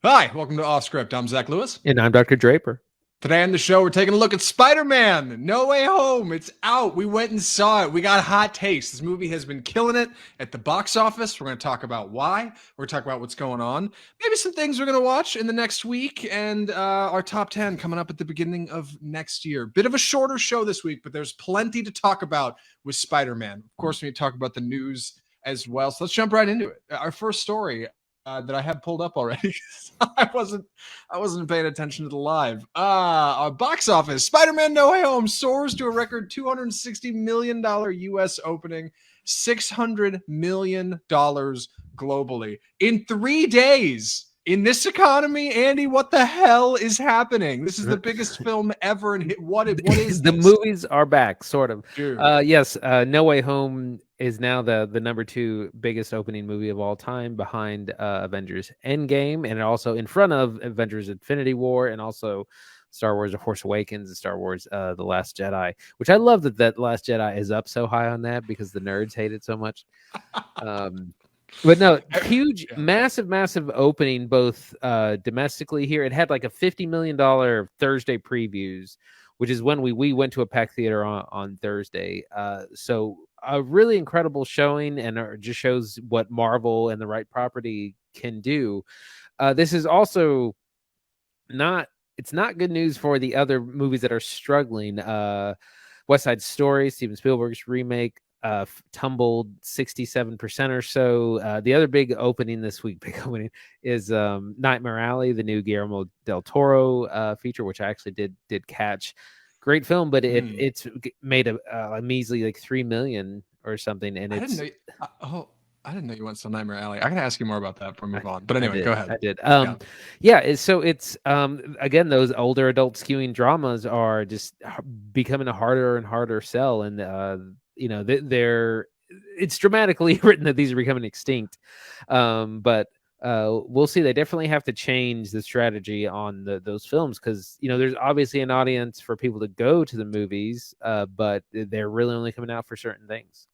Hi, welcome to Off Script. I'm Zach Lewis. And I'm Dr. Draper. Today on the show, we're taking a look at Spider-Man No Way Home. It's out. We went and saw it. We got hot takes. This movie has been killing it at the box office. We're going to talk about why. We're going to talk about what's going on. Maybe some things we're going to watch in the next week, and our top 10 coming up at the beginning of next year. Bit of a shorter show this week, but there's plenty to talk about with Spider-Man. Of course, we need to talk about the news as well. So let's jump right into it. Our first story that I have pulled up already. I wasn't paying attention to the live. Our box office: Spider-Man No Way Home soars to a record $260 million US opening, $600 million globally in 3 days. In this economy, Andy, what the hell is happening? This is the biggest film ever, and what is the this? movies are back, sort of. Dude. Yes, No Way Home is now the number 2 biggest opening movie of all time, behind Avengers Endgame, and also in front of Avengers Infinity War, and also Star Wars: The Force Awakens and Star Wars: The Last Jedi. Which I love that Last Jedi is up so high on that because the nerds hate it so much. But no, huge, massive opening, both domestically here. It had like a $50 million Thursday previews, which is when we went to a packed theater on Thursday. So a really incredible showing, and it just shows what Marvel and the right property can do. This is also it's not good news for the other movies that are struggling. West Side Story, Steven Spielberg's remake, tumbled 67% or so. The other big opening this week, is Nightmare Alley, the new Guillermo del Toro feature, which I actually did catch. Great film, but it's made a measly like 3 million or something, and it's. I didn't know you went to Nightmare Alley. I gotta ask you more about that before we move on. But anyway, go ahead. I did. So it's again, those older adult skewing dramas are just becoming a harder and harder sell, and it's dramatically written that these are becoming extinct. But we'll see. They definitely have to change the strategy on those films, because there's obviously an audience for people to go to the movies, but they're really only coming out for certain things.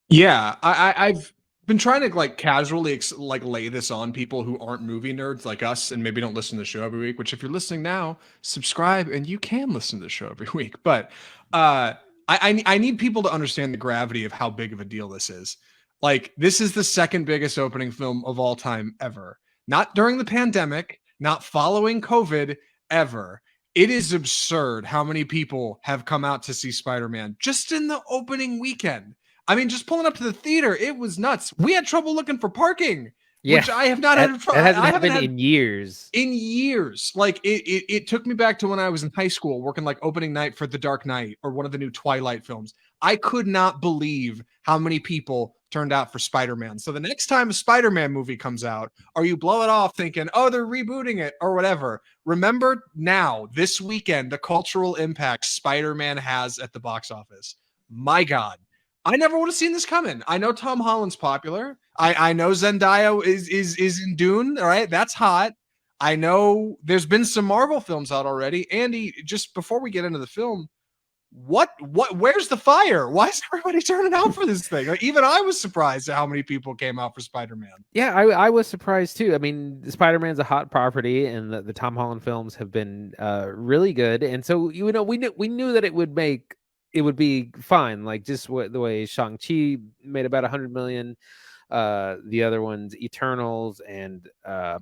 Yeah, I've been trying to casually lay this on people who aren't movie nerds like us and maybe don't listen to the show every week. Which, if you're listening now, subscribe and you can listen to the show every week. But I need people to understand the gravity of how big of a deal this is. Like, this is the second biggest opening film of all time ever. Not during the pandemic, not following COVID, ever. It is absurd how many people have come out to see Spider-Man just in the opening weekend. I mean, just pulling up to the theater, it was nuts. We had trouble looking for parking, which I have not had. That hasn't happened in years. In years. Like, it took me back to when I was in high school working like opening night for The Dark Knight or one of the new Twilight films. I could not believe how many people turned out for Spider-Man. So the next time a Spider-Man movie comes out, or you blow it off thinking, oh, they're rebooting it or whatever, remember now, this weekend, the cultural impact Spider-Man has at the box office. My God. I never would have seen this coming. I know Tom Holland's popular. I know Zendaya is in Dune. All right, that's hot. I know there's been some Marvel films out already. Andy, just before we get into the film, where's the fire? Why is everybody turning out for this thing? Like, even I was surprised at how many people came out for Spider-Man. Yeah, I was surprised too. I mean, Spider-Man's a hot property, and the Tom Holland films have been really good. And so we knew that it would be fine, like just the way Shang-Chi made about 100 million, the other ones, Eternals and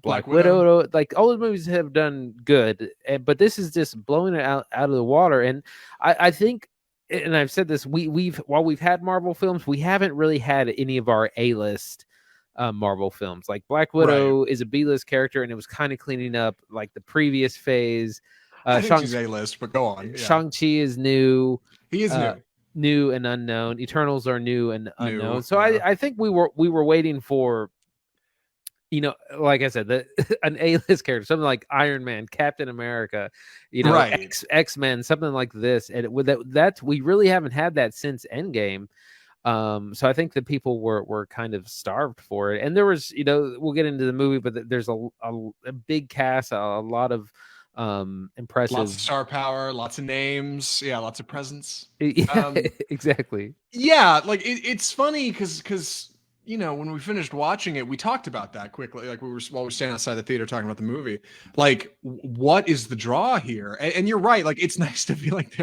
Black Widow, like all the movies have done good, but this is just blowing it out of the water. And I think, and I've said this, while we've had Marvel films, we haven't really had any of our A-list Marvel films. Like Black Widow is a B-list character, and it was kind of cleaning up like the previous phase. I think she's A-list, but go on. Yeah. Shang-Chi is new. He is new and unknown. Eternals are new and unknown. So I think we were waiting for, like I said, an A-list character, something like Iron Man, Captain America, X-Men, something like this. And that we really haven't had that since Endgame. So I think that people were kind of starved for it. And there was, we'll get into the movie, but there's a big cast, a lot of impressive, lots of star power, lots of names, lots of presence. Exactly. Like it's funny because when we finished watching it, we talked about that quickly. Like while we were standing outside the theater talking about the movie. Like, what is the draw here? And you're right. Like, it's nice to feel like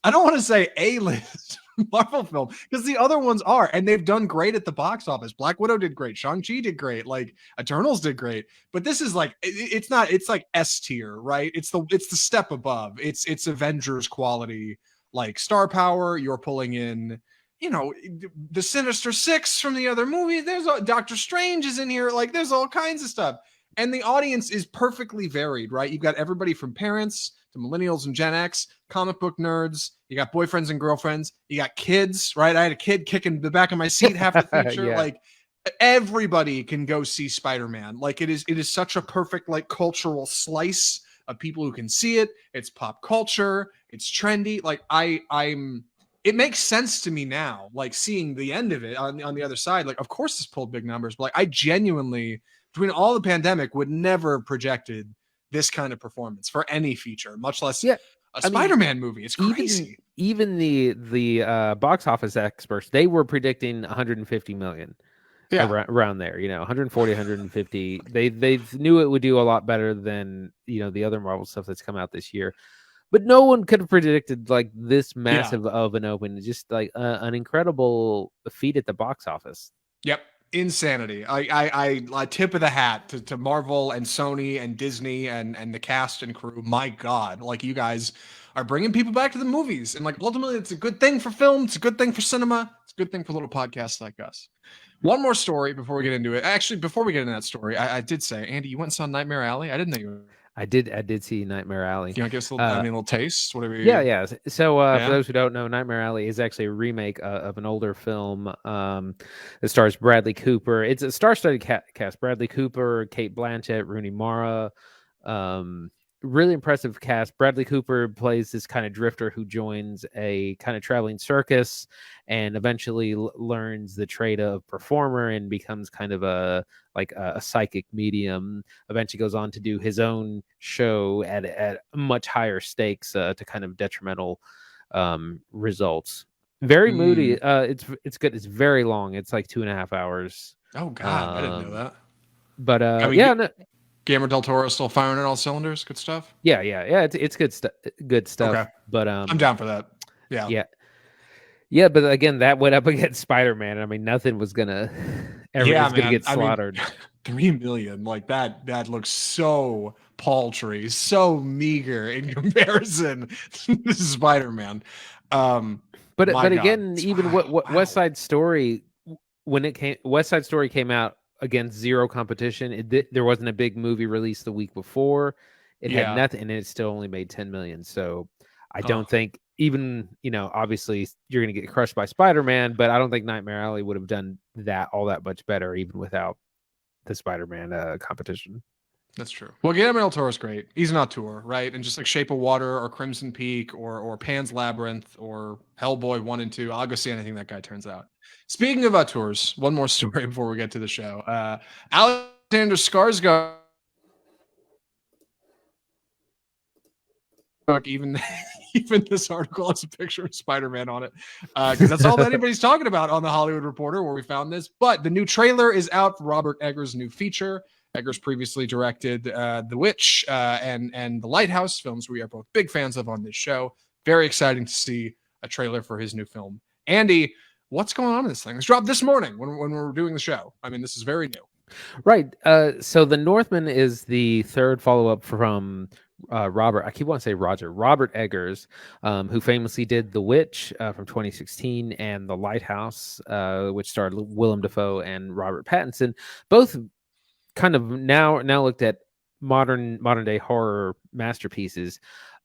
I don't want to say A-list Marvel film because the other ones are, and they've done great at the box office. Black Widow did great. Shang-Chi did great. Like, Eternals did great. But this is like, it's not. It's like S tier, right? It's the step above. It's Avengers quality, like star power. You're pulling in, the Sinister Six from the other movie. There's Doctor Strange is in here. Like, there's all kinds of stuff. And the audience is perfectly varied, right? You've got everybody from parents to millennials and Gen X, comic book nerds. You got boyfriends and girlfriends. You got kids, right? I had a kid kicking the back of my seat half the feature. Yeah. Like, everybody can go see Spider-Man. Like, it is such a perfect, like, cultural slice of people who can see it. It's pop culture. It's trendy. Like, it makes sense to me now, like seeing the end of it on the other side. Like, of course this pulled big numbers, but like, I genuinely, between all the pandemic, would never have projected this kind of performance for any feature, much less a Spider-Man movie. It's crazy. Even the box office experts, they were predicting 150 million. Yeah. Around there, 140, 150. They knew it would do a lot better than, the other Marvel stuff that's come out this year. But no one could have predicted like this massive of an open. Just like an incredible feat at the box office. Yep, insanity. I tip of the hat to Marvel and Sony and Disney and the cast and crew. My God, like, you guys are bringing people back to the movies, and like, ultimately, it's a good thing for film. It's a good thing for cinema. It's a good thing for little podcasts like us. One more story before we get into it. Actually, before we get into that story, I did say, Andy, you went and saw Nightmare Alley. I didn't know you were. I did see Nightmare Alley. Do you want to give us a little taste? Whatever. Yeah. So for those who don't know, Nightmare Alley is actually a remake of an older film that stars Bradley Cooper. It's a star-studded cast: Bradley Cooper, Kate Blanchett, Rooney Mara. Really impressive cast. Bradley Cooper plays this kind of drifter who joins a kind of traveling circus and eventually learns the trade of performer and becomes kind of a psychic medium. Eventually goes on to do his own show at much higher stakes to kind of detrimental results. Very moody. It's good. It's very long. It's like 2.5 hours. Oh God, I didn't know that. But no. Guillermo del Toro still firing on all cylinders. Good stuff. Yeah. It's good stuff. Good stuff. Okay. But I'm down for that. Yeah. But again, that went up against Spider-Man. I mean, nothing was gonna gonna get slaughtered. 3 million, like that looks so paltry, so meager in comparison to Spider-Man. But again, even what West Side Story, West Side Story came out against zero competition. There wasn't a big movie released the week before. It had nothing, and it still only made 10 million. So I don't think, even, obviously you're going to get crushed by Spider-Man, but I don't think Nightmare Alley would have done all that much better, even without the Spider-Man competition. That's true. Well, Guillermo del Toro's great. He's an auteur, right? And just like Shape of Water or Crimson Peak or Pan's Labyrinth or Hellboy 1 and 2, I'll go see anything that guy turns out. Speaking of auteurs, one more story before we get to the show. Alexander Skarsgård, even this article has a picture of Spider-Man on it, because that's all that anybody's talking about on the Hollywood Reporter, where we found this. But the new trailer is out for Robert Eggers' new feature. Eggers previously directed The Witch and The Lighthouse, films we are both big fans of on this show. Very exciting to see a trailer for his new film. Andy, what's going on in this thing? It's dropped this morning when we're doing the show. I mean, this is very new. Right. So The Northmen is the third follow-up from Robert Eggers, who famously did The Witch from 2016 and The Lighthouse, which starred Willem Dafoe and Robert Pattinson, both kind of now looked at modern day horror masterpieces.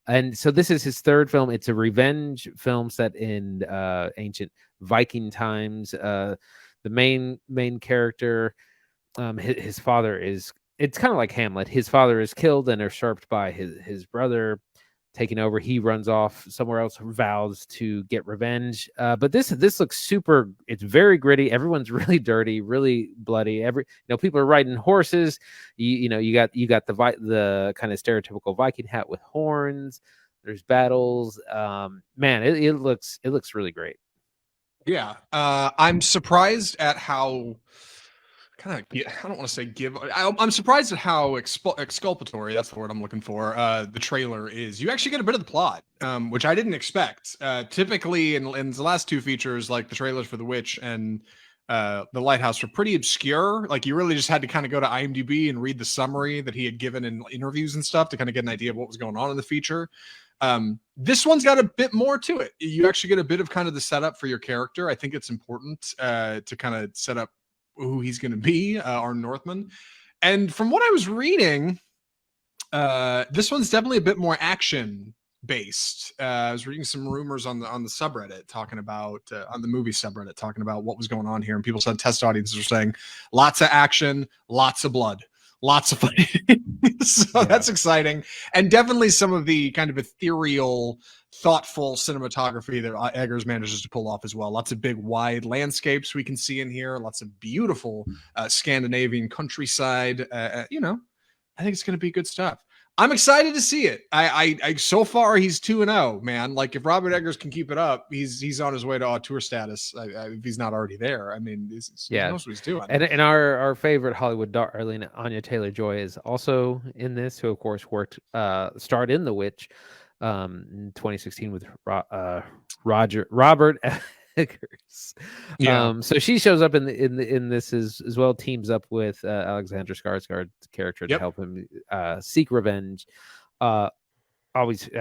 And so this is his third film. It's a revenge film set in ancient Viking times. The main character, his father is, it's kind of like Hamlet. His father is killed and usurped by his brother, taking over. He runs off somewhere else, vows to get revenge. But this looks super. It's very gritty. Everyone's really dirty, really bloody. People are riding horses. You got the kind of stereotypical Viking hat with horns. There's battles. Man, it looks really great. Yeah, I'm surprised at how kind of, I don't want to say I'm surprised at how exculpatory, that's the word I'm looking for, the trailer is. You actually get a bit of the plot, which I didn't expect. Typically in the last two features, like the trailers for The Witch and The Lighthouse, were pretty obscure. Like you really just had to kind of go to IMDb and read the summary that he had given in interviews and stuff to kind of get an idea of what was going on in the feature. This one's got a bit more to it. You actually get a bit of kind of the setup for your character. I think it's important to kind of set up who he's going to be, our Northman. And from what I was reading, this one's definitely a bit more action based. I was reading some rumors on the subreddit talking about on the movie subreddit talking about what was going on here, and people said test audiences are saying lots of action, lots of blood, lots of fighting. So that's exciting, and definitely some of the kind of ethereal, thoughtful cinematography that Eggers manages to pull off as well. Lots of big, wide landscapes we can see in here. Lots of beautiful Scandinavian countryside. I think it's going to be good stuff. I'm excited to see it. I so far he's 2-0, man. Like if Robert Eggers can keep it up, he's on his way to auteur status. If he's not already there, I mean, he knows what he's doing. And our favorite Hollywood darling Anya Taylor-Joy is also in this, who of course starred in The Witch in 2016 with Robert Eggers. Yeah. So she shows up in this as well, teams up with Alexander Skarsgård's character to help him seek revenge.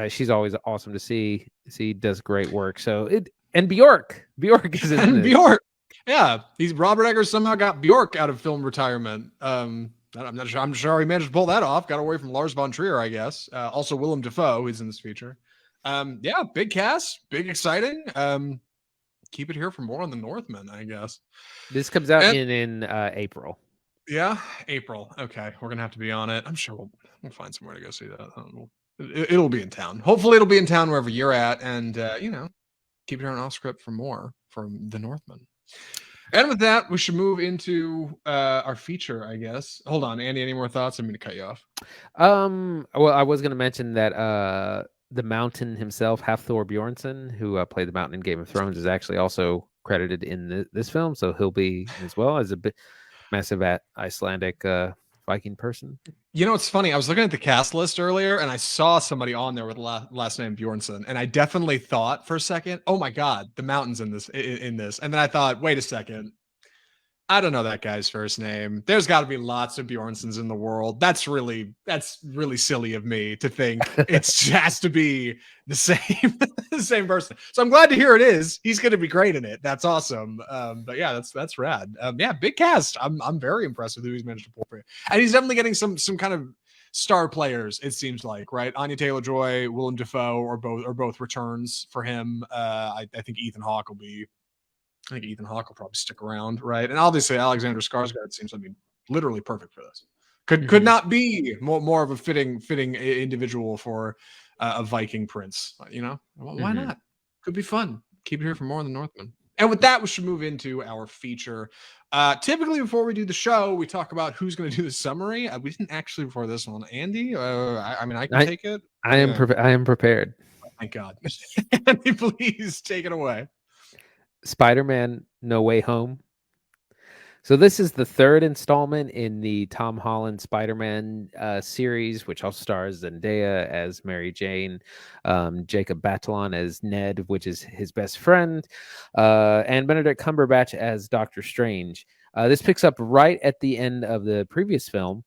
She's always awesome to see. She does great work. So and Bjork is in this. Bjork. Yeah, Robert Eggers somehow got Bjork out of film retirement. I'm not sure. I'm sure he managed to pull that off. Got away from Lars von Trier, I guess. Also, Willem Dafoe is in this feature. Yeah, big cast, big exciting. Keep it here for more on the Northmen, I guess. This comes out in April. Yeah, April. Okay, we're gonna have to be on it. I'm sure we'll find somewhere to go see that. It'll be in town. Hopefully, it'll be in town wherever you're at, and keep it here on Off Script for more from the Northmen. And with that, we should move into our feature, I guess. Hold on, Andy. Any more thoughts? I'm going to cut you off. Well, I was going to mention that the Mountain himself, Hafthor Bjornsson, who played the Mountain in Game of Thrones, is actually also credited in this film, so he'll be as well as a massive Icelandic Viking person. You know, it's funny. I was looking at the cast list earlier, and I saw somebody on there with last name Bjornsson, and I definitely thought for a second, "Oh my God, the Mountain's in this." And then I thought, "Wait a second, I don't know that guy's first name. There's got to be lots of Bjornssons in the world. That's really silly of me to think it has to be the same person." So I'm glad to hear it is. He's going to be great in it. That's awesome. But yeah, that's rad. Yeah, big cast. I'm very impressed with who he's managed to pull for, and he's definitely getting some kind of star players. It seems like, right? Anya Taylor-Joy, Willem Dafoe, or both returns for him. I think Ethan Hawke will probably stick around, right? And obviously Alexander Skarsgård seems to be literally perfect for this. Could not be more of a fitting individual for a Viking prince. Why not? Could be fun. Keep it here for more on the Northmen. And with that, we should move into our feature. Typically, before we do the show, we talk about who's going to do the summary. We didn't actually before this one. Andy, I can take it. I am prepared. Thank God. Andy, please take it away. Spider-Man No Way Home. So this is the third installment in the Tom Holland Spider-Man series, which also stars Zendaya as Mary Jane, Jacob Batalon as Ned, which is his best friend, and Benedict Cumberbatch as Doctor Strange. This picks up right at the end of the previous film,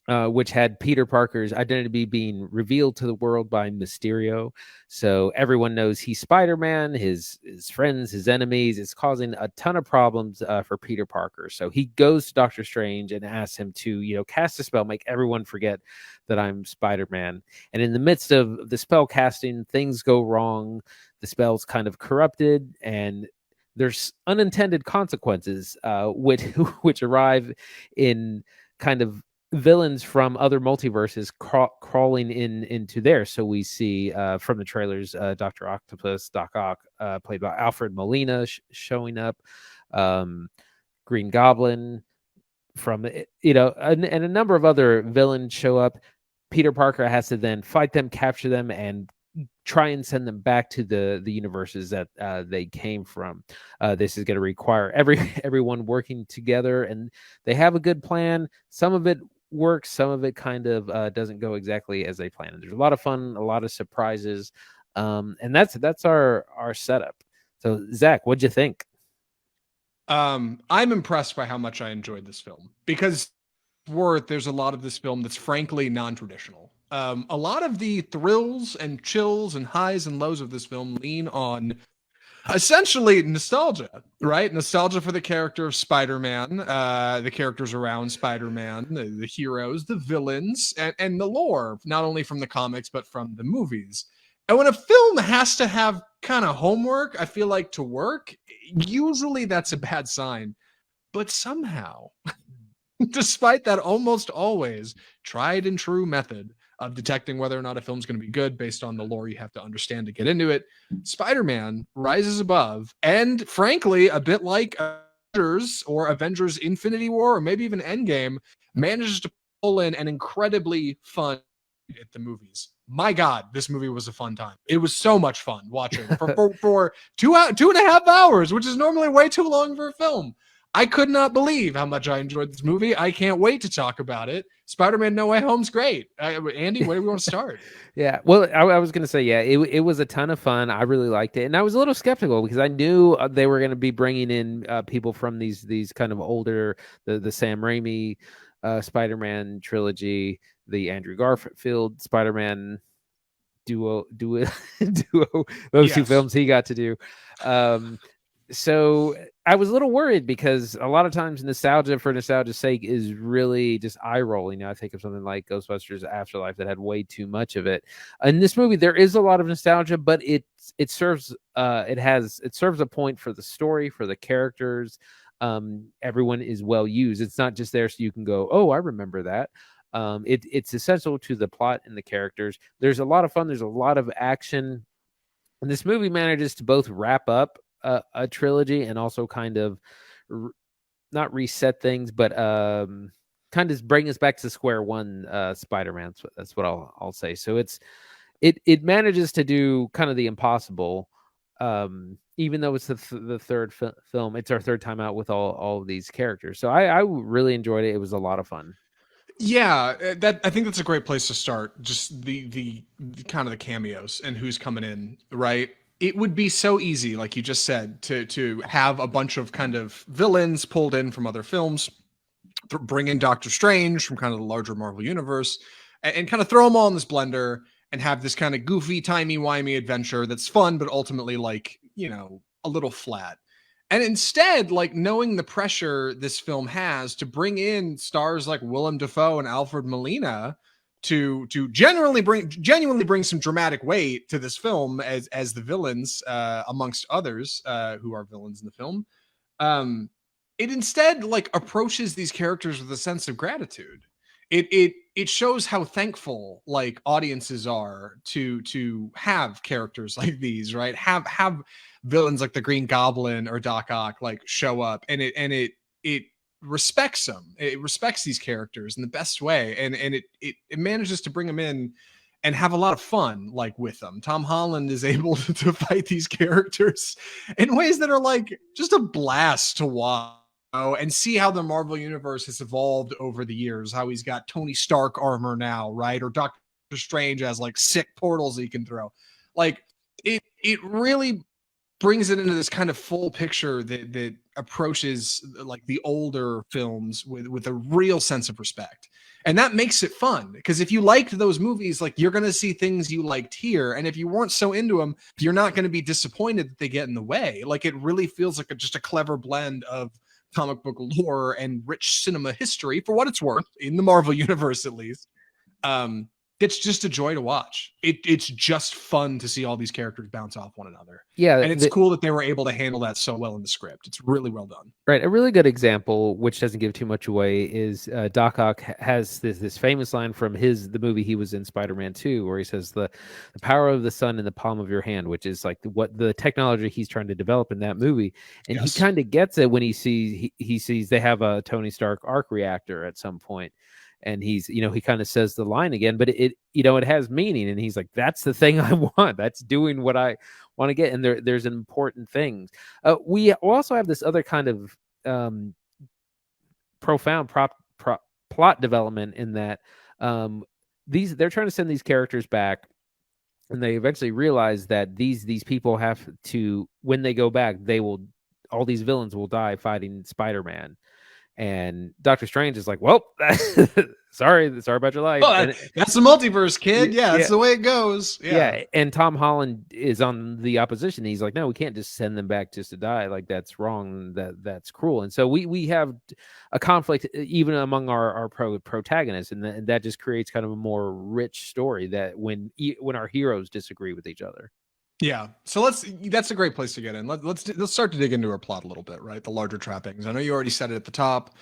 which had Peter Parker's identity being revealed to the world by Mysterio. So everyone knows he's Spider-Man, his friends, his enemies. It's causing a ton of problems for Peter Parker. So he goes to Doctor Strange and asks him to, cast a spell, make everyone forget that I'm Spider-Man. And in the midst of the spell casting, things go wrong. The spell's kind of corrupted, and there's unintended consequences, which arrive in kind of villains from other multiverses crawling into there. So we see from the trailers Dr. Octopus, Doc Ock, played by Alfred Molina, showing up, Green Goblin and a number of other villains show up. Peter Parker has to then fight them, capture them, and try and send them back to the universes that they came from. This is going to require everyone working together, and they have a good plan. Some of it works, some of it kind of doesn't go exactly as they planned. There's a lot of fun, a lot of surprises, and that's our setup. So Zach, what'd you think? I'm impressed by how much I enjoyed this film, because there's a lot of this film that's frankly non-traditional. A lot of the thrills and chills and highs and lows of this film lean on essentially nostalgia, right? Nostalgia for the character of Spider-Man, the characters around Spider-Man, the heroes, the villains, and the lore, not only from the comics, but from the movies. And when a film has to have kind of homework, I feel like, to work, usually that's a bad sign. But somehow, despite that almost always tried and true method of detecting whether or not a film's going to be good based on the lore you have to understand to get into it, Spider-Man rises above, and frankly, a bit like Avengers or Avengers Infinity War, or maybe even Endgame, manages to pull in an incredibly fun at the movies. My God, this movie was a fun time. It was so much fun watching for 2.5 hours, which is normally way too long for a film. I could not believe how much I enjoyed this movie. I can't wait to talk about it. Spider-Man No Way Home's great. Andy, where do we want to start? Yeah, well, I was going to say, yeah, it was a ton of fun. I really liked it. And I was a little skeptical because I knew they were going to be bringing in people from these kind of older, the Sam Raimi Spider-Man trilogy, the Andrew Garfield Spider-Man duo, those two films he got to do. So I was a little worried because a lot of times nostalgia for nostalgia's sake is really just eye rolling. I think of something like Ghostbusters Afterlife that had way too much of it. In this movie, there is a lot of nostalgia, but it serves a point for the story, for the characters. Everyone is well used. It's not just there so you can go, oh, I remember that. It's essential to the plot and the characters. There's a lot of fun. There's a lot of action. And this movie manages to both wrap up a trilogy and also kind of not reset things, but kind of bring us back to square one. Spider-Man. That's what I'll say. So it manages to do kind of the impossible. Even though it's the third film, it's our third time out with all of these characters. So I really enjoyed it. It was a lot of fun. Yeah, I think that's a great place to start. Just the kind of the cameos and who's coming in, right? It would be so easy, like you just said, to have a bunch of kind of villains pulled in from other films, bring in Doctor Strange from kind of the larger Marvel universe, and kind of throw them all in this blender and have this kind of goofy, timey-wimey adventure that's fun, but ultimately, like, you know, a little flat. And instead, like, knowing the pressure this film has to bring in stars like Willem Dafoe and Alfred Molina to genuinely bring some dramatic weight to this film as the villains, amongst others who are villains in the film. It instead, like, approaches these characters with a sense of gratitude. It shows how thankful, like, audiences are to have characters like these, right? Have villains like the Green Goblin or Doc Ock, like, show up, and it respects them. It respects these characters in the best way, and it manages to bring them in and have a lot of fun, like, with them. Tom Holland is able to fight these characters in ways that are, like, just a blast to watch. And see how the Marvel universe has evolved over the years, how he's got Tony Stark armor now, right? Or Doctor Strange has, like, sick portals he can throw. Like, it really brings it into this kind of full picture that approaches, like, the older films with a real sense of respect. And that makes it fun, because if you liked those movies, like, you're going to see things you liked here. And if you weren't so into them, you're not going to be disappointed that they get in the way. Like, it really feels like just a clever blend of comic book lore and rich cinema history, for what it's worth, in the Marvel universe at least. It's just a joy to watch. It's just fun to see all these characters bounce off one another. Yeah, and it's cool that they were able to handle that so well in the script. It's really well done. Right. A really good example, which doesn't give too much away, is Doc Ock has this famous line from the movie he was in, Spider-Man 2, where he says the power of the sun in the palm of your hand, which is like what the technology he's trying to develop in that movie. And he kind of gets it when he sees they have a Tony Stark arc reactor at some point. and he's, he kind of says the line again, but it has meaning, and he's like, that's the thing I want. That's doing what I want to get. And there's important things. We also have this other kind of profound plot development in that they're trying to send these characters back, and they eventually realize that these people have to, when they go back, all these villains will die fighting Spider-Man. And Doctor Strange is like, well, sorry about your life. Oh, that's the multiverse, kid. Yeah, that's the way it goes. Yeah. And Tom Holland is on the opposition. He's like, no, we can't just send them back just to die. Like, that's wrong. That's cruel. And so we have a conflict even among our protagonists, and that just creates kind of a more rich story that when our heroes disagree with each other. Yeah, so that's a great place to get in. Let's start to dig into our plot a little bit, right? The larger trappings. I know you already said it at the top.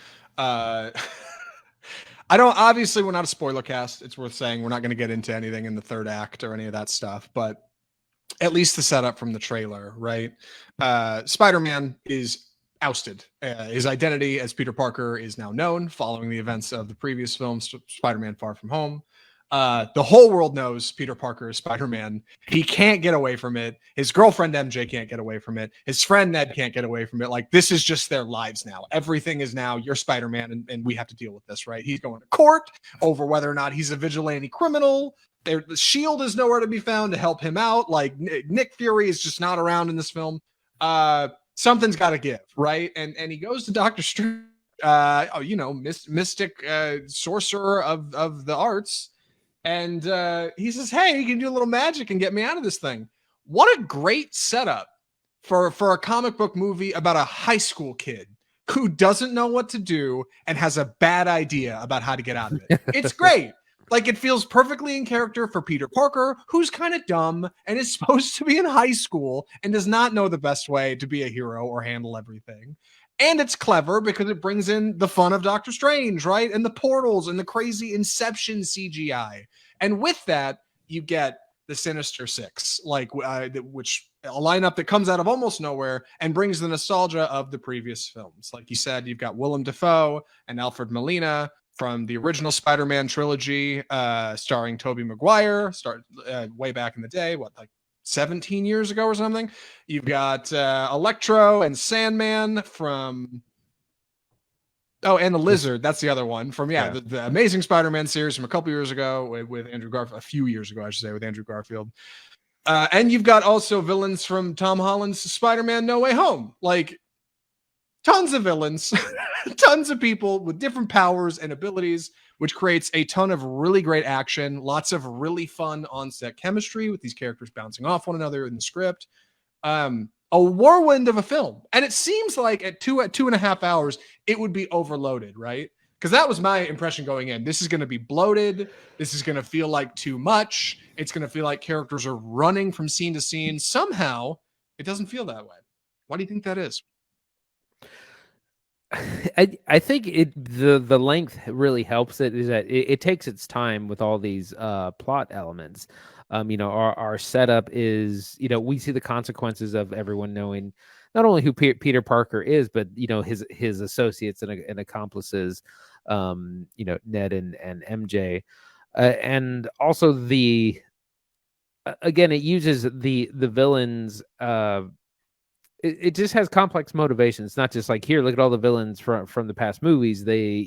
Obviously we're not a spoiler cast. It's worth saying we're not going to get into anything in the third act or any of that stuff, but at least the setup from the trailer, right? Spider-Man is ousted. His identity as Peter Parker is now known following the events of the previous film, Spider-Man Far From Home. The whole world knows Peter Parker is Spider-Man. He can't get away from it. His girlfriend MJ can't get away from it. His friend Ned can't get away from it. Like, this is just their lives now. Everything is now, you're Spider-Man, and we have to deal with this, right? He's going to court over whether or not he's a vigilante criminal. The Shield is nowhere to be found to help him out. Like, Nick Fury is just not around in this film. Something's got to give, right? And he goes to Doctor Strange, mystic sorcerer of the arts. And he says, hey, you can do a little magic and get me out of this thing. What a great setup for a comic book movie about a high school kid who doesn't know what to do and has a bad idea about how to get out of it. It's great. Like, it feels perfectly in character for Peter Parker, who's kind of dumb and is supposed to be in high school and does not know the best way to be a hero or handle everything. And it's clever because it brings in the fun of Doctor Strange, right? And the portals and the crazy Inception CGI. And with that, you get the Sinister Six, which a lineup that comes out of almost nowhere and brings the nostalgia of the previous films. Like you said, you've got Willem Dafoe and Alfred Molina from the original Spider-Man trilogy, starring Tobey Maguire, way back in the day, 17 years ago or something. You've got Electro and Sandman from... Oh, and the Lizard. That's the other one from, the Amazing Spider-Man series from a couple years ago with Andrew Garfield. A few years ago, I should say, with Andrew Garfield. And you've got also villains from Tom Holland's Spider-Man No Way Home. Like, tons of villains, tons of people with different powers and abilities, which creates a ton of really great action, lots of really fun on-set chemistry with these characters bouncing off one another in the script. A whirlwind of a film. And it seems like at 2.5 hours, it would be overloaded, right? Because that was my impression going in. This is going to be bloated. This is going to feel like too much. It's going to feel like characters are running from scene to scene. Somehow, it doesn't feel that way. Why do you think that is? I think the length really helps it, is that it takes its time with all these plot elements. Our setup is, we see the consequences of everyone knowing not only who Peter Parker is, but his associates and accomplices, Ned and MJ, and also again, it uses the villains. It just has complex motivations. It's not just like, here, look at all the villains from the past movies. They,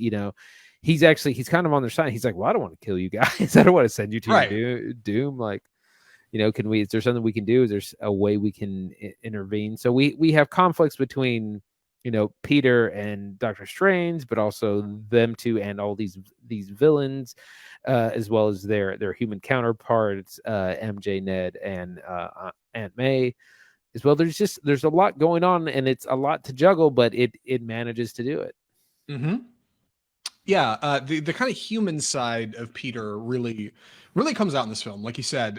he's kind of on their side. He's like, well, I don't want to kill you guys. I don't want to send you to your doom. Like, is there something we can do? Is there a way we can intervene? So we have conflicts between, Peter and Doctor Strange, but also them two and all these villains, as well as their human counterparts, MJ, Ned, and Aunt May. As well, there's a lot going on, and it's a lot to juggle, but it manages to do it. Mm-hmm. Yeah, the kind of human side of Peter really comes out in this film. Like you said,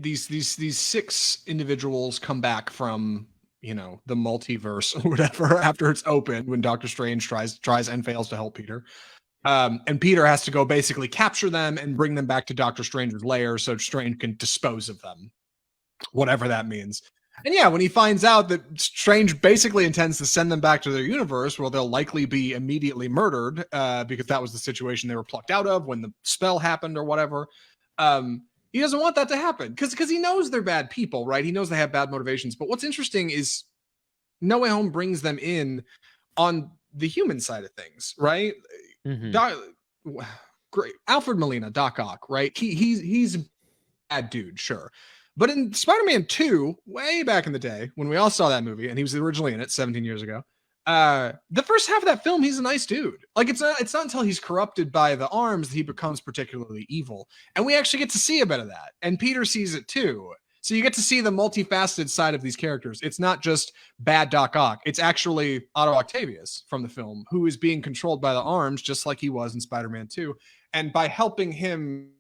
these 6 individuals come back from the multiverse or whatever after it's opened, when Doctor Strange tries and fails to help Peter. And Peter has to go basically capture them and bring them back to Doctor Strange's lair so Strange can dispose of them, whatever that means. And yeah, when he finds out that Strange basically intends to send them back to their universe, where they'll likely be immediately murdered, because that was the situation they were plucked out of when the spell happened or whatever. He doesn't want that to happen because he knows they're bad people, right? He knows they have bad motivations. But what's interesting is No Way Home brings them in on the human side of things, right? Great, Alfred Molina, Doc Ock, right? He's a bad dude, sure. But in Spider-Man 2, way back in the day, when we all saw that movie, and he was originally in it 17 years ago, the first half of that film, he's a nice dude. Like, it's not until he's corrupted by the arms that he becomes particularly evil. And we actually get to see a bit of that. And Peter sees it too. So you get to see the multifaceted side of these characters. It's not just bad Doc Ock. It's actually Otto Octavius from the film, who is being controlled by the arms, just like he was in Spider-Man 2. And by helping him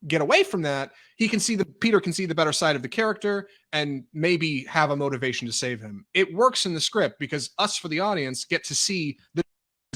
get away from that, Peter can see the better side of the character and maybe have a motivation to save him. It works in the script because us, for the audience, get to see the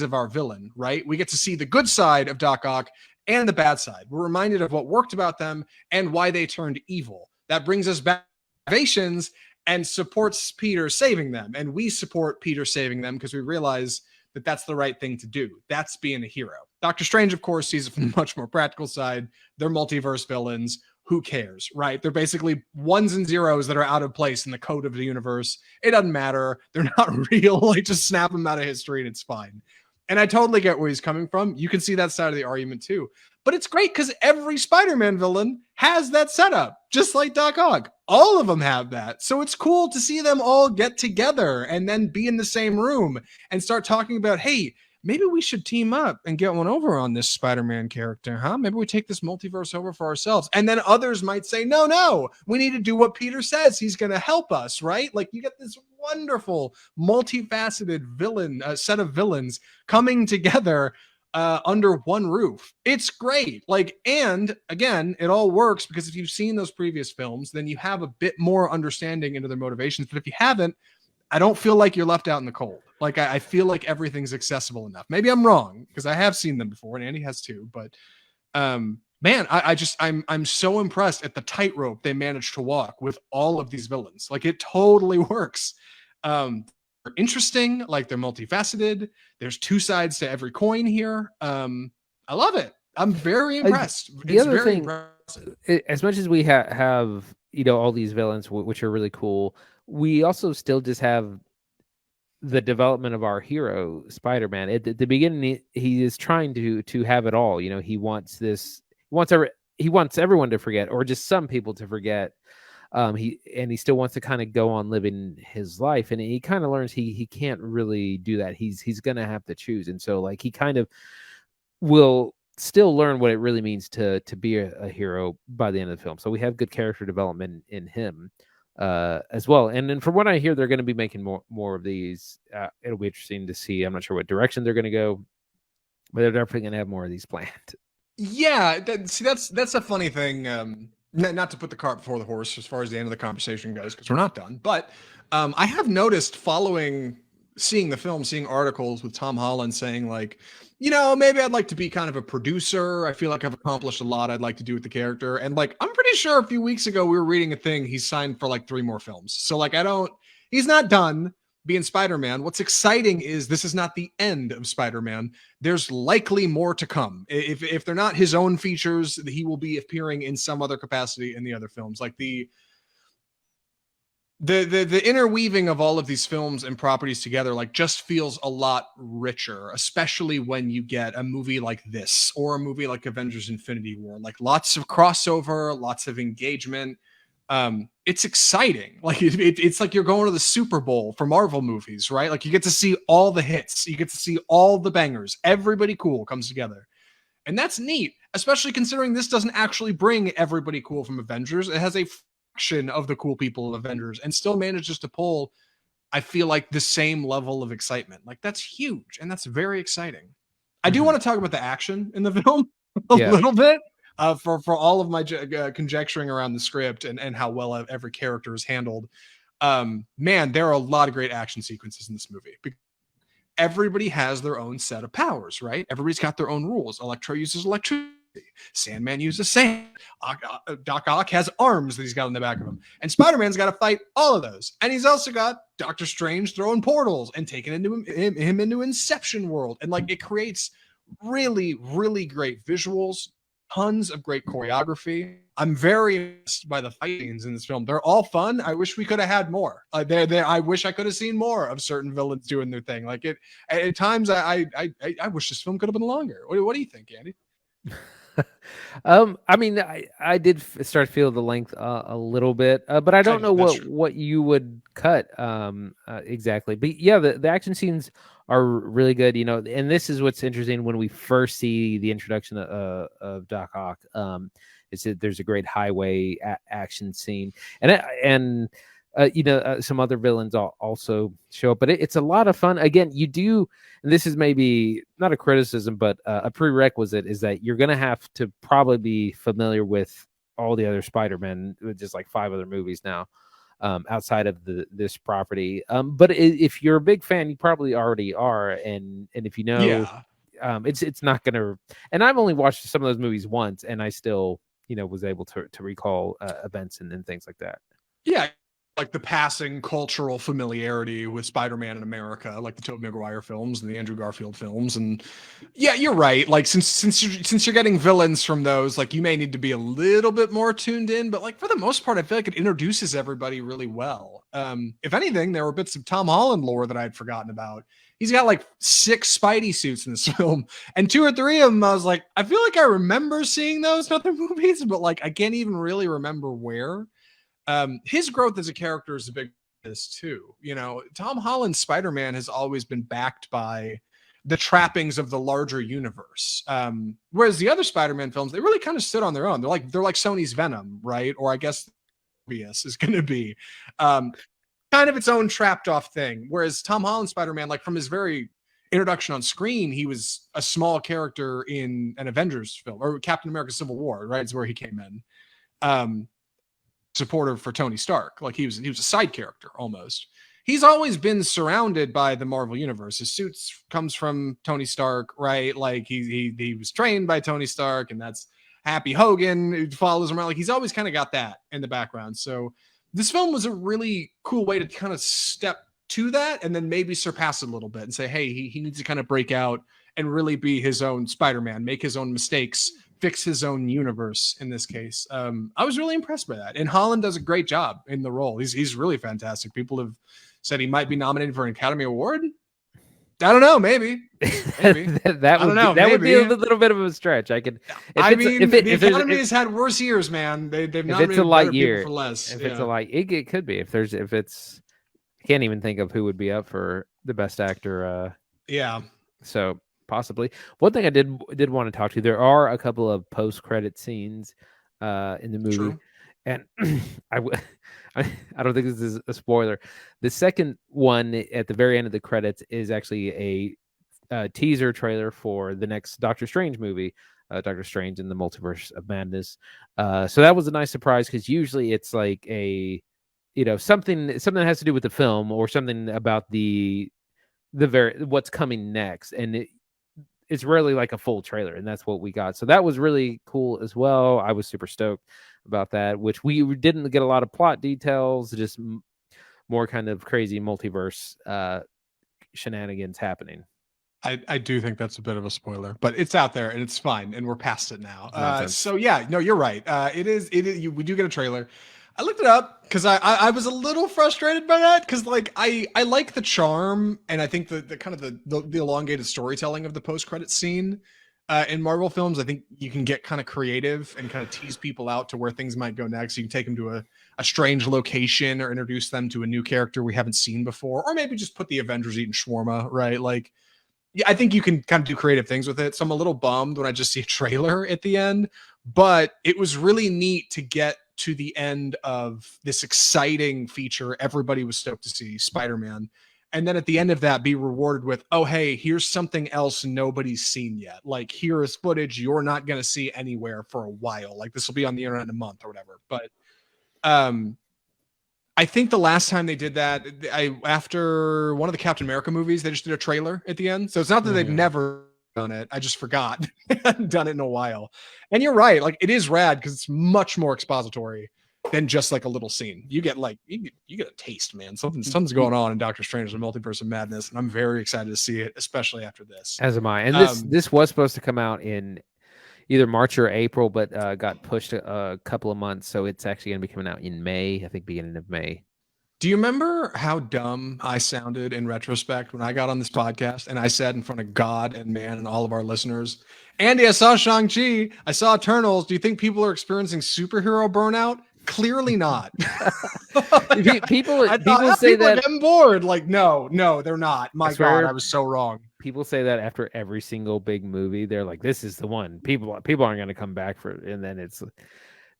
of our villain, right? We get to see the good side of Doc Ock and the bad side. We're reminded of what worked about them and why they turned evil. That brings us back to motivations and supports Peter saving them. And we support Peter saving them because we realize that that's the right thing to do. That's being a hero. Doctor Strange, of course, sees it from the much more practical side. They're multiverse villains. Who cares, right? They're basically ones and zeros that are out of place in the code of the universe. It doesn't matter. They're not real. Like, just snap them out of history and it's fine. And I totally get where he's coming from. You can see that side of the argument too. But it's great because every Spider-Man villain has that setup, just like Doc Ock. All of them have that. So it's cool to see them all get together and then be in the same room and start talking about, hey, maybe we should team up and get one over on this Spider-Man character, huh? Maybe we take this multiverse over for ourselves. And then others might say, no, we need to do what Peter says. He's going to help us, right? Like, you get this wonderful, multifaceted villain, set of villains coming together under one roof. It's great. Like, and again, it all works because if you've seen those previous films, then you have a bit more understanding into their motivations. But if you haven't, I don't feel like you're left out in the cold. Like, I feel like everything's accessible enough. Maybe I'm wrong because I have seen them before and Andy has too. But man, I'm so impressed at the tightrope they managed to walk with all of these villains. Like, it totally works. They're interesting, like they're multifaceted. There's two sides to every coin here. I love it. I'm very impressed. The other thing, as much as we have all these villains, which are really cool, we also still just have the development of our hero, Spider-Man. At the beginning, he is trying to have it all. He wants he wants everyone to forget, or just some people to forget. He still wants to kind of go on living his life, and he kind of learns he can't really do that. He's gonna have to choose, and so like he kind of will still learn what it really means to be a hero by the end of the film. So we have good character development in him as well. And then from what I hear, they're going to be making more of these. It'll be interesting to see. I'm not sure what direction they're going to go, but they're definitely going to have more of these planned. Yeah, that's a funny thing. Not to put the cart before the horse as far as the end of the conversation goes, because we're not done. But I have noticed seeing the film, seeing articles with Tom Holland saying like, maybe I'd like to be kind of a producer. I feel like I've accomplished a lot I'd like to do with the character. And like, I'm pretty sure a few weeks ago we were reading a thing. He's signed for like 3 more films. So like, he's not done being Spider-Man. What's exciting is this is not the end of Spider-Man. There's likely more to come. If they're not his own features, he will be appearing in some other capacity in the other films. Like the interweaving of all of these films and properties together, like, just feels a lot richer, especially when you get a movie like this or a movie like Avengers Infinity War. Like, lots of crossover, lots of engagement. It's exciting. Like, it's like you're going to the Super Bowl for Marvel movies, right? Like, you get to see all the hits, you get to see all the bangers. Everybody cool comes together, and that's neat, especially considering this doesn't actually bring everybody cool from Avengers. It has a fraction of the cool people of Avengers and still manages to pull, I feel like, the same level of excitement. Like, that's huge, and that's very exciting. I do want to talk about the action in the film a little bit. For all of my conjecturing around the script and how well every character is handled. Man, there are a lot of great action sequences in this movie. Everybody has their own set of powers, right? Everybody's got their own rules. Electro uses electricity. Sandman uses sand. Doc Ock has arms that he's got on the back of him. And Spider-Man's got to fight all of those. And he's also got Doctor Strange throwing portals and taking him into Inception world. And like it creates really, really great visuals, tons of great choreography. I'm very impressed by the fight scenes in this film. They're all fun. I wish we could have had more. I wish I could have seen more of certain villains doing their thing. Like it at times, I wish this film could have been longer. What do you think, Andy? I mean, I did start to feel the length a little bit, but I don't know what you would cut exactly. But yeah, the action scenes are really good, you know. And this is what's interesting when we first see the introduction of Doc Ock. Is that there's a great highway action scene, and you know, some other villains also show up, but it's a lot of fun. Again, you do, and this is maybe not a criticism, but a prerequisite is that you're going to have to probably be familiar with all the other Spider-Men, just like 5 other movies now, outside of this property. But if you're a big fan, you probably already are, and if you know, it's not going to. And I've only watched some of those movies once, and I still, you know, was able to recall events and things like that. Yeah. Like the passing cultural familiarity with Spider-Man in America, like the Tobey Maguire films and the Andrew Garfield films. And yeah, you're right. Like since you're getting villains from those, like you may need to be a little bit more tuned in, but like for the most part, I feel like it introduces everybody really well. If anything, there were bits of Tom Holland lore that I'd forgotten about. He's got like 6 Spidey suits in this film, and 2 or 3 of them, I was like, I feel like I remember seeing those in other movies, but like I can't even really remember where. His growth as a character is a big this too. You know, Tom Holland's Spider-Man has always been backed by the trappings of the larger universe. Whereas the other Spider-Man films, they really kind of stood on their own. They're like Sony's Venom, right? Or I guess Morbius is going to be kind of its own trapped off thing. Whereas Tom Holland's Spider-Man, like from his very introduction on screen, he was a small character in an Avengers film or Captain America Civil War, right? Is where he came in. Supporter for Tony Stark. Like he was a side character almost. He's always been surrounded by the Marvel universe. His suits comes from Tony Stark, right? Like he was trained by Tony Stark, and that's Happy Hogan who follows him around. Like he's always kind of got that in the background. So this film was a really cool way to kind of step to that and then maybe surpass it a little bit and say, hey, he needs to kind of break out and really be his own Spider-Man, make his own mistakes, fix his own universe in this case. I was really impressed by that. And Holland does a great job in the role. He's really fantastic. People have said he might be nominated for an Academy Award. I don't know, maybe. that would be a little bit of a stretch. I could. The Academy has had worse years, man. They've nominated it's a light year for less. It's a light, it could be. If it's, I can't even think of who would be up for the best actor. So possibly. One thing I did want to talk to you, there are a couple of post-credit scenes in the movie. True. And I don't think this is a spoiler. The second one at the very end of the credits is actually a teaser trailer for the next Doctor Strange movie, Doctor Strange in the Multiverse of Madness. So that was a nice surprise because usually it's like a, you know, something that has to do with the film or something about the what's coming next, and it's rarely like a full trailer, and that's what we got. So that was really cool as well. I was super stoked about that, which we didn't get a lot of plot details, just more kind of crazy multiverse shenanigans happening. I do think that's a bit of a spoiler, but it's out there and it's fine, and we're past it now. So yeah, no, you're right. It is. We do get a trailer. I looked it up because I was a little frustrated by that because like I like the charm and I think the kind of the elongated storytelling of the post-credit scene in Marvel films. I think you can get kind of creative and kind of tease people out to where things might go next. You can take them to a strange location or introduce them to a new character we haven't seen before, or maybe just put the Avengers eating shawarma, right? Like, yeah, I think you can kind of do creative things with it. So I'm a little bummed when I just see a trailer at the end, but it was really neat to get to the end of this exciting feature everybody was stoked to see, Spider-Man, and then at the end of that be rewarded with, oh hey, here's something else nobody's seen yet, like here is footage you're not going to see anywhere for a while, like this will be on the internet in a month or whatever. But I think the last time they did that, after one of the Captain America movies, they just did a trailer at the end. So it's not that they've never done it. I just forgot. I hadn't done it in a while. And you're right. Like, it is rad because it's much more expository than just like a little scene. You get like you get a taste, man. Something's going on in Doctor Strange: The Multiverse of Madness, and I'm very excited to see it, especially after this. As am I. And this was supposed to come out in either March or April, but got pushed a couple of months, so it's actually going to be coming out in May. I think beginning of May. Do you remember how dumb I sounded in retrospect when I got on this podcast and I said in front of God and man and all of our listeners, Andy, I saw Shang-Chi, I saw Eternals. Do you think people are experiencing superhero burnout? Clearly not. people say that I'm bored. Like, no, they're not. My God, I was so wrong. People say that after every single big movie. They're like, this is the one. People aren't going to come back for it. And then it's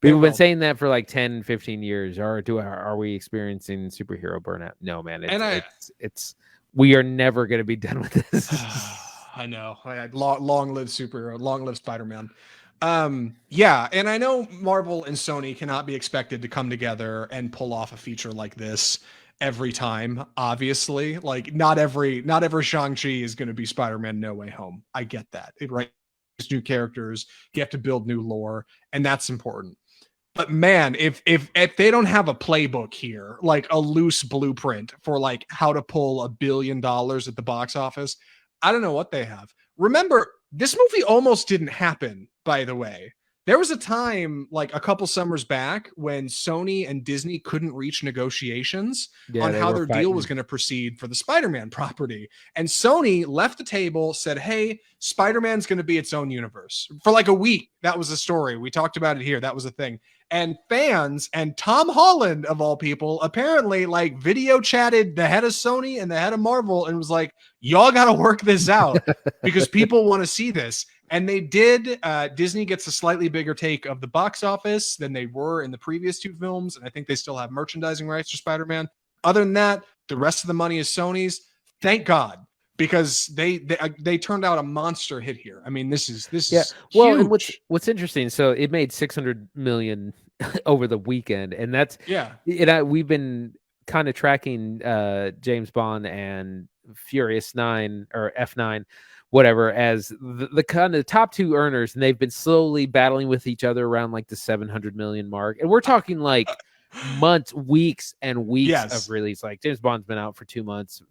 people have been saying that for like 10, 15 years. Are we experiencing superhero burnout? No, man. It's we are never going to be done with this. I know. Long live superhero. Long live Spider-Man. Yeah, and I know Marvel and Sony cannot be expected to come together and pull off a feature like this every time. Obviously, like not every Shang-Chi is going to be Spider-Man No Way Home. I get that, right? New characters, you have to build new lore, and that's important. But man, if they don't have a playbook here, like a loose blueprint for like how to pull $1 billion at the box office, I don't know what they have. Remember, this movie almost didn't happen, by the way. There was a time like a couple summers back when Sony and Disney couldn't reach negotiations on how their deal was going to proceed for the Spider-Man property. And Sony left the table, said, hey, Spider-Man's going to be its own universe. For like a week, that was the story. We talked about it here. That was a thing. And fans and Tom Holland, of all people, apparently like video chatted the head of Sony and the head of Marvel and was like, y'all got to work this out because people want to see this. And they did. Disney gets a slightly bigger take of the box office than they were in the previous two films. And I think they still have merchandising rights for Spider-Man. Other than that, the rest of the money is Sony's. Thank God, because they turned out a monster hit here. I mean, this is well, huge. And what's interesting, so it made $600 million over the weekend, and that's we've been kind of tracking James Bond and Furious 9 or F9 whatever as the kind of top two earners, and they've been slowly battling with each other around like the 700 million mark, and we're talking like months, weeks and weeks of release. Like James Bond's been out for 2 months,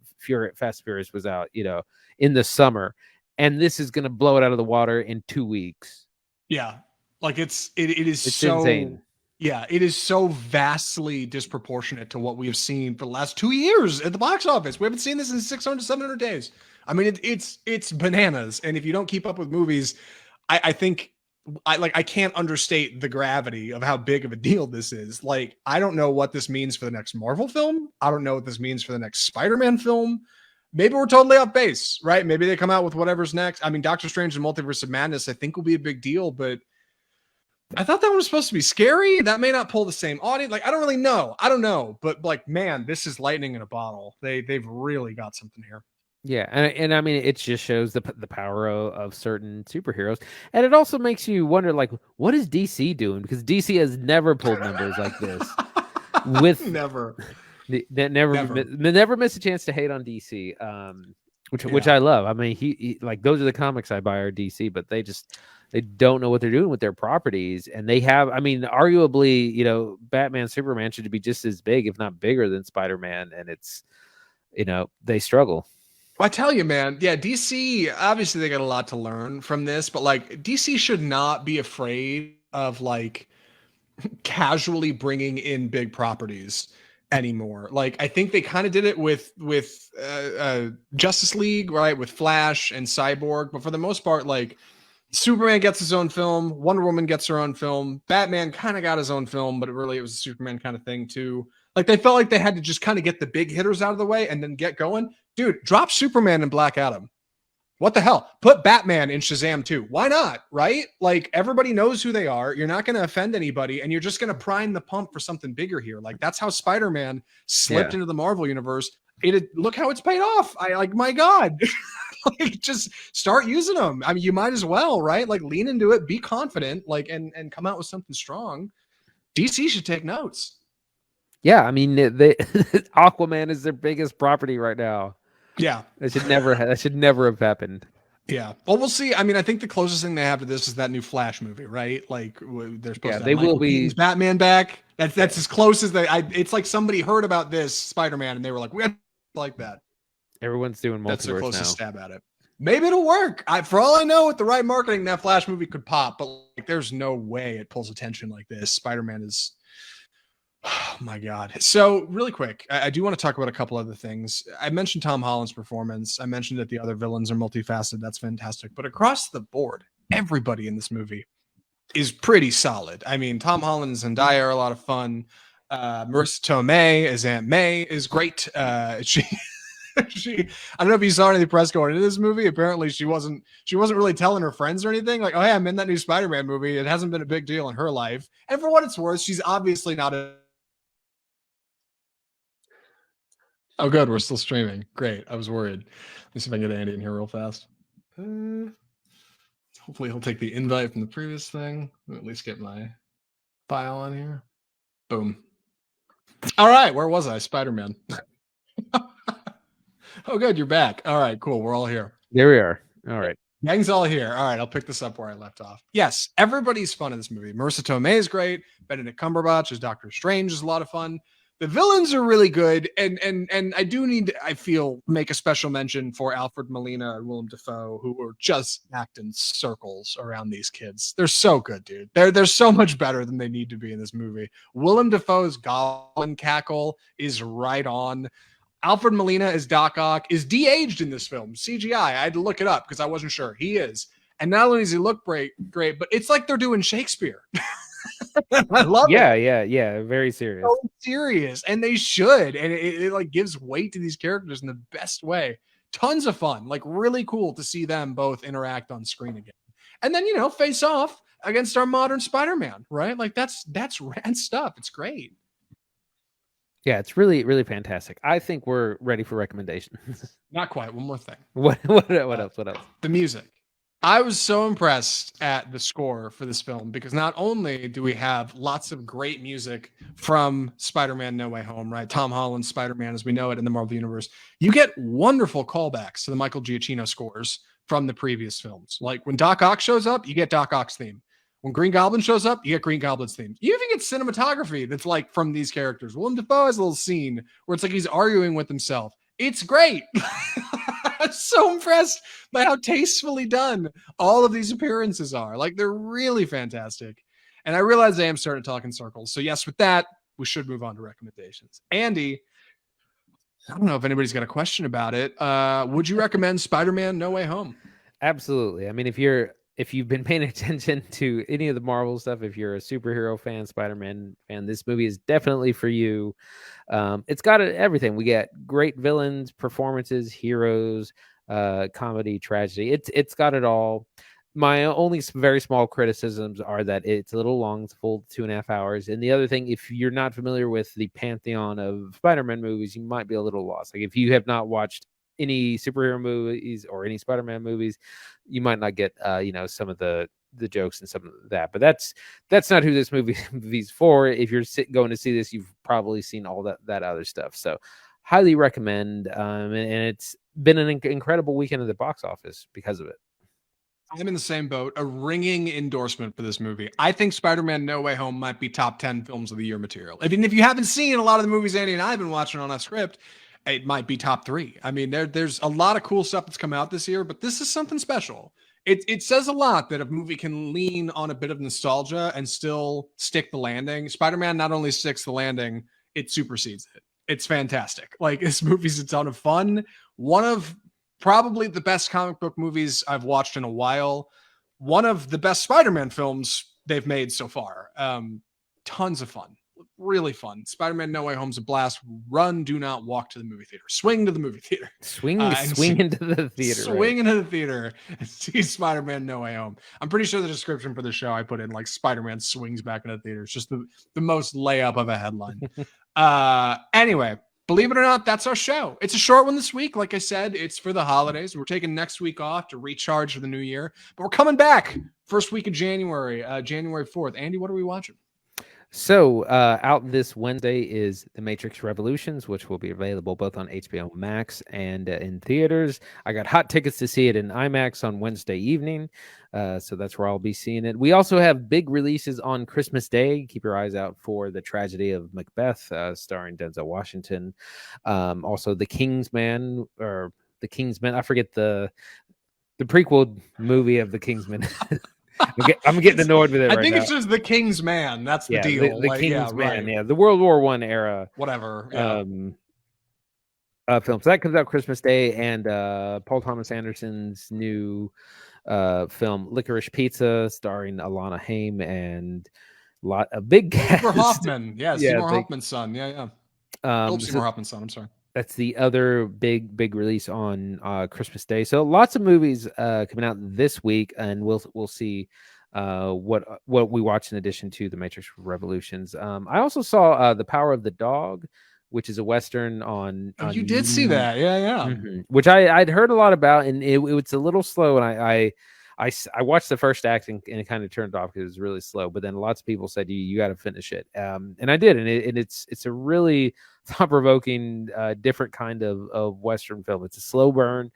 Fast Furious was out in the summer, and this is going to blow it out of the water in 2 weeks. Like it is so insane. It is so vastly disproportionate to what we have seen for the last 2 years at the box office. We haven't seen this in 600 to 700 days. I mean, it's bananas. And if you don't keep up with movies, I think I can't understate the gravity of how big of a deal this is. Like, I don't know what this means for the next Marvel film. I don't know what this means for the next Spider-Man film. Maybe we're totally off base, right? Maybe they come out with whatever's next. I mean, Doctor Strange and Multiverse of Madness, I think will be a big deal, but I thought that one was supposed to be scary. That may not pull the same audience. Like, I don't really know. I don't know. But like, man, this is lightning in a bottle. They've really got something here. Yeah, and I mean, it just shows the power of certain superheroes, and it also makes you wonder, like, what is DC doing? Because DC has never pulled numbers like this. Never miss a chance to hate on DC, which I love. I mean, he like those are the comics I buy are DC, but they don't know what they're doing with their properties, and they have. I mean, arguably, Batman, Superman should be just as big, if not bigger, than Spider-Man, and it's, they struggle. I tell you, man, DC, obviously they got a lot to learn from this, but like DC should not be afraid of like casually bringing in big properties anymore. Like, I think they kind of did it with Justice League, right? With Flash and Cyborg. But for the most part, like Superman gets his own film, Wonder Woman gets her own film, Batman kind of got his own film, but it was a Superman kind of thing too. Like, they felt like they had to just kind of get the big hitters out of the way and then get going. Dude, drop Superman and Black Adam. What the hell? Put Batman in Shazam too. Why not? Right? Like, everybody knows who they are. You're not going to offend anybody, and you're just going to prime the pump for something bigger here. Like, that's how Spider-Man slipped into the Marvel universe. Look how it's paid off. My God. Like, just start using them. I mean, you might as well, right? Like, lean into it, be confident, like, and come out with something strong. DC should take notes. Yeah, I mean, Aquaman is their biggest property right now. Yeah, that should never have happened. Yeah. Well, we'll see. I mean, I think the closest thing they have to this is that new Flash movie, right? Like they're supposed to have they will Michael be Keaton's Batman back. That's as close as it's like somebody heard about this Spider-Man and they were like, we have like that. Everyone's doing multiverse That's their closest now. stab at it. Maybe it'll work. For all I know, with the right marketing, that Flash movie could pop. But like, there's no way it pulls attention like this. Spider-Man is. Oh my God. So really quick, I do want to talk about a couple other things. I mentioned Tom Holland's performance. I mentioned that the other villains are multifaceted. That's fantastic. But across the board, everybody in this movie is pretty solid. I mean, Tom Holland and Zendaya are a lot of fun. Marissa Tomei as Aunt May is great. She I don't know if you saw any of the press going into this movie. Apparently she wasn't really telling her friends or anything. Like, oh hey, I'm in that new Spider-Man movie. It hasn't been a big deal in her life. And for what it's worth, she's obviously not a. Oh, good. We're still streaming. Great. I was worried. Let me see if I can get Andy in here real fast. Hopefully he'll take the invite from the previous thing. Let me at least get my file on here. Boom. All right. Where was I? Spider-Man. Oh, good. You're back. All right. Cool. We're all here. There we are. All right. Gang's all here. All right. I'll pick this up where I left off. Yes. Everybody's fun in this movie. Marissa Tomei is great. Benedict Cumberbatch as Doctor Strange is a lot of fun. The villains are really good, and I do need to, I feel, make a special mention for Alfred Molina and Willem Dafoe, who were just acting circles around these kids. They're so good, dude. They're so much better than they need to be in this movie. Willem Dafoe's Goblin cackle is right on. Alfred Molina as Doc Ock is de-aged in this film. CGI. I had to look it up because I wasn't sure. He is. And not only does he look great, but it's like they're doing Shakespeare. I love it. Yeah. Very serious. So serious, and they should, and it like gives weight to these characters in the best way. Tons of fun, like really cool to see them both interact on screen again, and then face off against our modern Spider-Man, right? Like that's rad stuff. It's great. Yeah, it's really, really fantastic. I think we're ready for recommendations. Not quite. One more thing. What else? The music. I was so impressed at the score for this film because not only do we have lots of great music from Spider-Man No Way Home, right? Tom Holland's Spider-Man as we know it in the Marvel Universe, you get wonderful callbacks to the Michael Giacchino scores from the previous films. Like when Doc Ock shows up, you get Doc Ock's theme. When Green Goblin shows up, you get Green Goblin's theme. You even get cinematography that's like from these characters. Willem Dafoe has a little scene where it's like he's arguing with himself. It's great. I'm so impressed by how tastefully done all of these appearances are. Like, they're really fantastic. And I realize I am starting to talk in circles. So yes, with that, we should move on to recommendations. Andy, I don't know if anybody's got a question about it. Would you recommend Spider-Man No Way Home? Absolutely. I mean, if you've been paying attention to any of the Marvel stuff, if you're a superhero fan, Spider-Man fan, this movie is definitely for you. It's got everything. We get great villains, performances, heroes, comedy, tragedy. It's got it all. My only very small criticisms are that it's a little long. It's a full 2.5 hours. And the other thing, if you're not familiar with the pantheon of Spider-Man movies, you might be a little lost. Like if you have not watched any superhero movies or any Spider-Man movies, you might not get some of the jokes and some of that. But that's not who this movie's for. If you're going to see this, you've probably seen all that other stuff. So highly recommend. And it's been an incredible weekend at the box office because of it. I'm in the same boat. A ringing endorsement for this movie. I think Spider-Man No Way Home might be top 10 films of the year material. Even if you haven't seen a lot of the movies Andy and I have been watching on our script, it might be top 3. I mean, there's a lot of cool stuff that's come out this year, but this is something special. It says a lot that a movie can lean on a bit of nostalgia and still stick the landing. Spider-Man not only sticks the landing, it supersedes it. It's fantastic. Like, this movie's a ton of fun. One of probably the best comic book movies I've watched in a while. One of the best Spider-Man films they've made so far. Tons of fun. Really fun. Spider-Man No Way Home's a blast. Run, do not walk to the movie theater. Swing to the movie theater. Swing into the theater. Swing into the theater and see Spider-Man No Way Home. I'm pretty sure the description for the show I put in like Spider-Man swings back into the theater. It's just the most layup of a headline. Anyway, believe it or not, that's our show. It's a short one this week. Like I said, it's for the holidays. We're taking next week off to recharge for the new year, but we're coming back first week of January, January 4th. Andy, what are we watching? So, out this Wednesday is The Matrix Revolutions, which will be available both on HBO Max and in theaters. I got hot tickets to see it in IMAX on Wednesday evening. So that's where I'll be seeing it. We also have big releases on Christmas Day. Keep your eyes out for The Tragedy of Macbeth, starring Denzel Washington. Also, The Kingsman, or The Kingsman. I forget the prequel movie of The Kingsman. I'm getting annoyed with it. I think it's just The King's Man. That's the deal. The King's Man. Yeah, the World War I era. Whatever. Yeah. Film. So that comes out Christmas Day, and Paul Thomas Anderson's new film Licorice Pizza, starring Alana Haim and a big cast. Seymour Hoffman. Yeah, Seymour Hoffman's son. Yeah. Seymour Hoffman's son. I'm sorry. That's the other big release on Christmas Day. So lots of movies coming out this week, and we'll see what we watch in addition to The Matrix Revolutions. I also saw The Power of the Dog, which is a Western on you did see that. Yeah. Mm-hmm. Which I'd heard a lot about, and it's a little slow, and I watched the first act and it kind of turned off because it was really slow. But then lots of people said you got to finish it, and I did, and it's a really thought-provoking, different kind of Western film. It's a slow burn,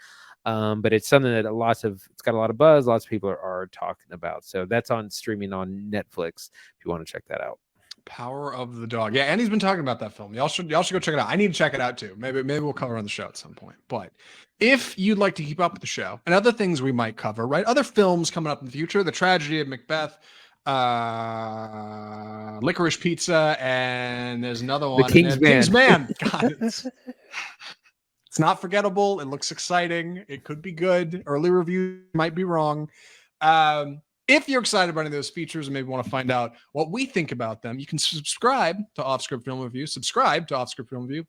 but it's something that it's got a lot of buzz. Lots of people are talking about. So that's on streaming on Netflix if you want to check that out. Power of the Dog. Yeah, Andy's been talking about that film. Y'all should go check it out. I need to check it out too. Maybe we'll cover it on the show at some point. But if you'd like to keep up with the show and other things we might cover, right? Other films coming up in the future, The Tragedy of Macbeth, Licorice Pizza, and there's another one. King's Man. God, it's not forgettable. It looks exciting. It could be good. Early review might be wrong. If you're excited about any of those features and maybe want to find out what we think about them, you can subscribe to Off-Script Film Review.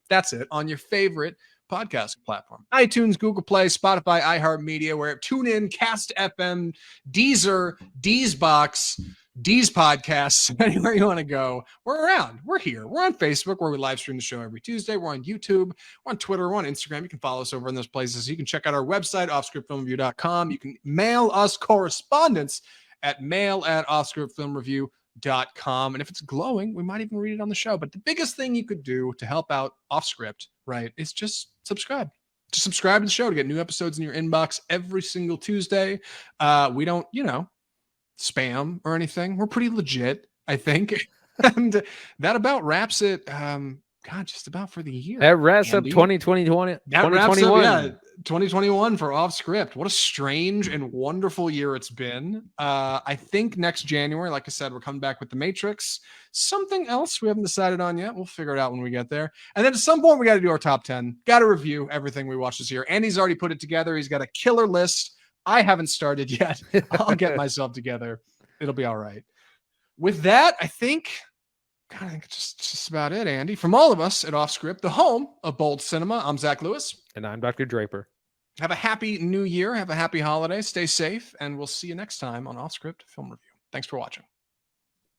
That's it, on your favorite podcast platform. iTunes, Google Play, Spotify, iHeartMedia, where TuneIn, Cast FM, Deezer, Deezbox, Deez Podcasts, anywhere you want to go. We're around. We're here. We're on Facebook, where we live stream the show every Tuesday. We're on YouTube. We're on Twitter. We're on Instagram. You can follow us over in those places. You can check out our website, offscriptfilmreview.com. You can mail us correspondence at mail@offscriptfilmreview.com. And if it's glowing, we might even read it on the show. But the biggest thing you could do to help out Offscript, right, is just subscribe. Just subscribe to the show to get new episodes in your inbox every single Tuesday. We don't, spam or anything. We're pretty legit, I think. And that about wraps it. Just about for the year. That wraps up 2021. That wraps up, 2021 for Off Script. What a strange and wonderful year it's been. I think next January, like I said, we're coming back with The Matrix. Something else we haven't decided on yet. We'll figure it out when we get there. And then at some point, we got to do our top 10. Got to review everything we watched this year. Andy's already put it together. He's got a killer list. I haven't started yet. I'll get myself together. It'll be all right. With that, I think it's just about it, Andy. From all of us at Off Script, the home of bold cinema, I'm Zach Lewis. And I'm Dr. Draper. Have a happy new year. Have a happy holiday. Stay safe. And we'll see you next time on Off Script Film Review. Thanks for watching.